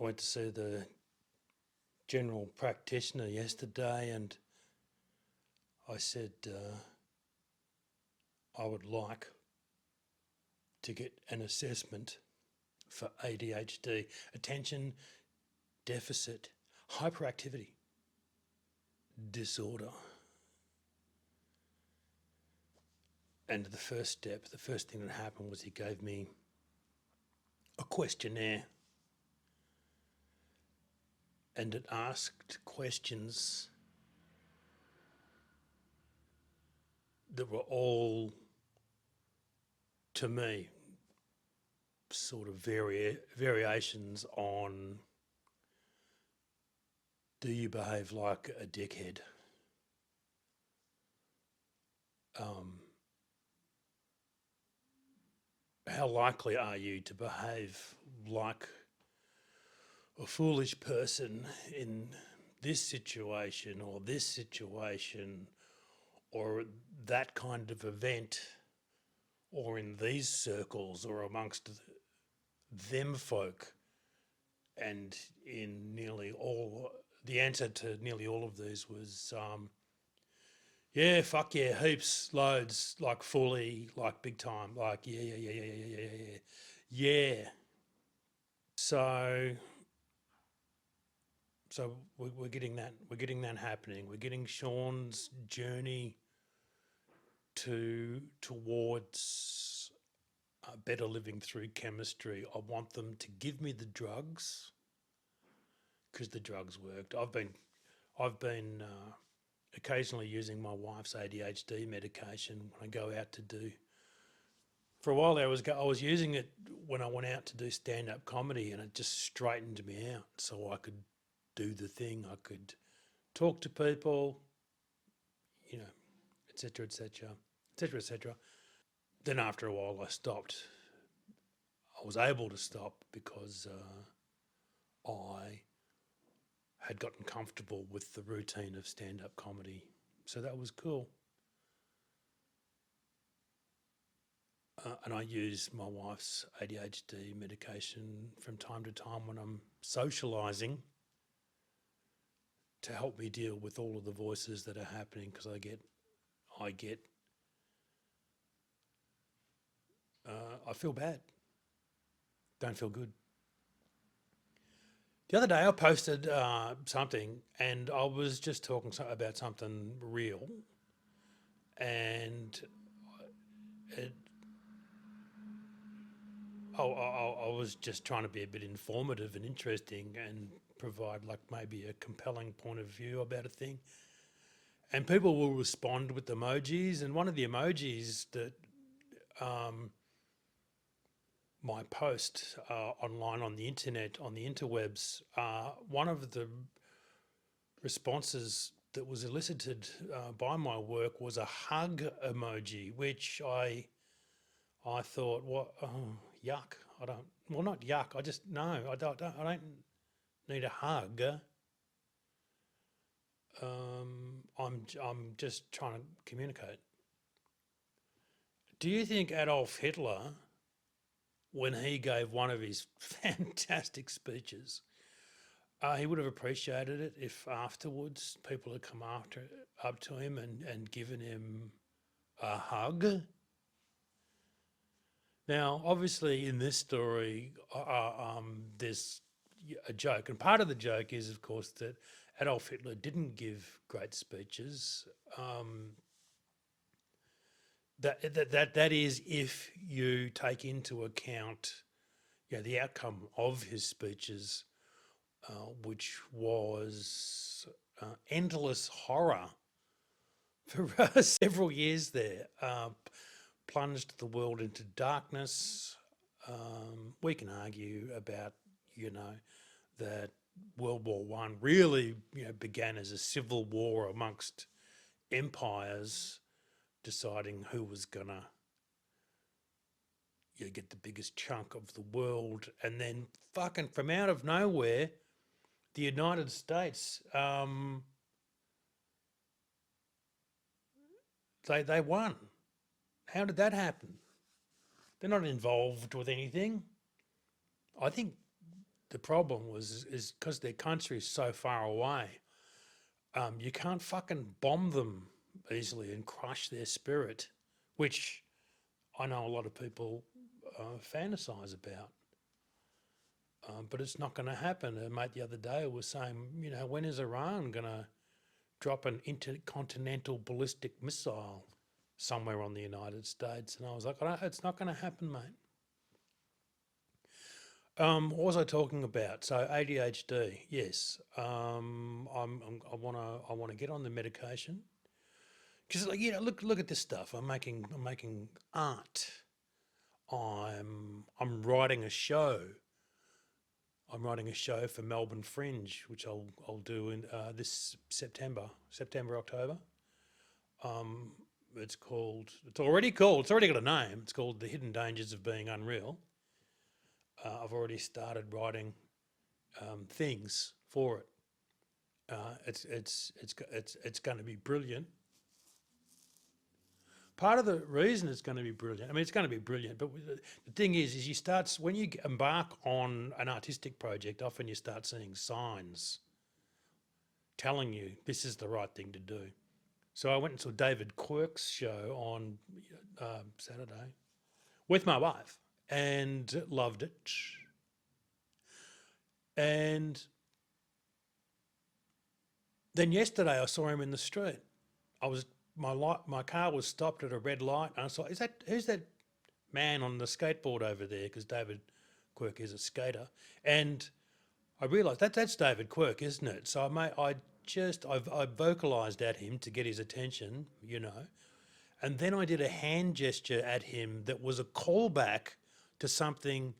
I went to see the general practitioner yesterday, and I said I would like to get an assessment for ADHD, attention deficit hyperactivity disorder. And the first thing that happened was he gave me a questionnaire, and it asked questions that were all, to me, sort of variations on, do you behave like a dickhead? How likely are you to behave like a foolish person in this situation or this situation or that kind of event or in these circles or amongst them folk? And in nearly all, the answer to nearly all of these was, yeah, fuck yeah, heaps, loads, like fully, like big time, like yeah. So we're getting that. We're getting that happening. We're getting Sean's journey towards better living through chemistry. I want them to give me the drugs because the drugs worked. I've been occasionally using my wife's ADHD medication when I go out to do. For a while there, I was using it when I went out to do stand-up comedy, and it just straightened me out so I could do the thing. I could talk to people, you know, etc., etc., etc., etc. Then after a while, I stopped. I was able to stop because I had gotten comfortable with the routine of stand-up comedy, so that was cool. And I use my wife's ADHD medication from time to time when I'm socialising to help me deal with all of the voices that are happening, because I feel bad, don't feel good. The other day I posted something, and I was just talking about something real, and it, I was just trying to be a bit informative and interesting and provide like maybe a compelling point of view about a thing. And people will respond with emojis, and one of the emojis that my post online on the internet, on the interwebs, one of the responses that was elicited by my work was a hug emoji, which I thought, what? Oh, yuck! I don't. Well, not yuck. I just no. I don't need a hug. I'm just trying to communicate. Do you think Adolf Hitler, when he gave one of his fantastic speeches, he would have appreciated it if afterwards people had come up to him and given him a hug? Now, obviously, in this story, there's a joke, and part of the joke is, of course, that Adolf Hitler didn't give great speeches. That is, if you take into account, the outcome of his speeches, which was endless horror for several years there, plunged the world into darkness. We can argue about, that World War One really, began as a civil war amongst empires, deciding who was gonna get the biggest chunk of the world, and then fucking from out of nowhere, the United States, they won. How did that happen? They're not involved with anything. I think the problem is because their country is so far away, you can't fucking bomb them easily and crush their spirit, which I know a lot of people fantasize about. But it's not going to happen. A mate the other day was saying, when is Iran going to drop an intercontinental ballistic missile somewhere on the United States? And I was like, it's not going to happen, mate. What was I talking about? So ADHD, yes. I want to get on the medication because, look at this stuff. I'm making art. I'm writing a show. I'm writing a show for Melbourne Fringe, which I'll do in this September, October. It's already got a name. It's called The Hidden Dangers of Being Unreal. I've already started writing things for it. It's going to be brilliant. Part of the reason it's going to be brilliant, it's going to be brilliant, but the thing is when you embark on an artistic project, often you start seeing signs telling you this is the right thing to do. So I went and saw David Quirk's show on Saturday with my wife and loved it. And then yesterday I saw him in the street. My car was stopped at a red light, and I saw, who's that man on the skateboard over there? Because David Quirk is a skater, and I realised that's David Quirk, isn't it? So I vocalised at him to get his attention, and then I did a hand gesture at him that was a callback to something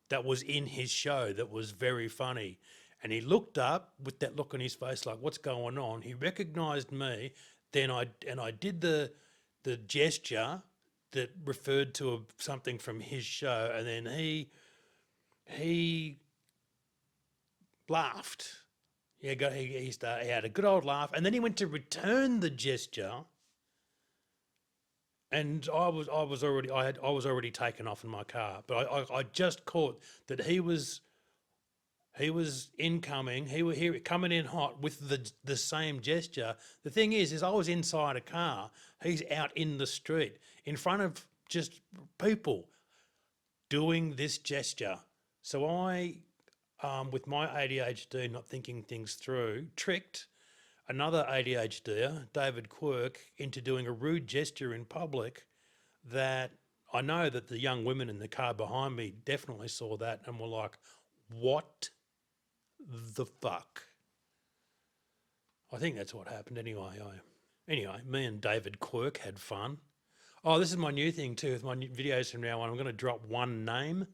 that was in his show that was very funny. And he looked up with that look on his face like, what's going on? He recognised me. Then I did the gesture that referred to something from his show, and then he laughed. He had a good old laugh, and then he went to return the gesture, and I was already taken off in my car, but I just caught that he was incoming. He was coming in hot with the same gesture. The thing is I was inside a car. He's out in the street in front of just people doing this gesture. So I, with my ADHD, not thinking things through, tricked another ADHDer, David Quirk, into doing a rude gesture in public that I know that the young women in the car behind me definitely saw that and were like, what the fuck? I think that's what happened anyway. Anyway, me and David Quirk had fun. Oh, this is my new thing too with my new videos from now on. I'm going to drop one name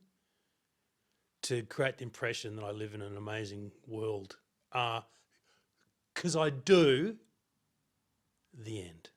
to create the impression that I live in an amazing world. Because I do. The end.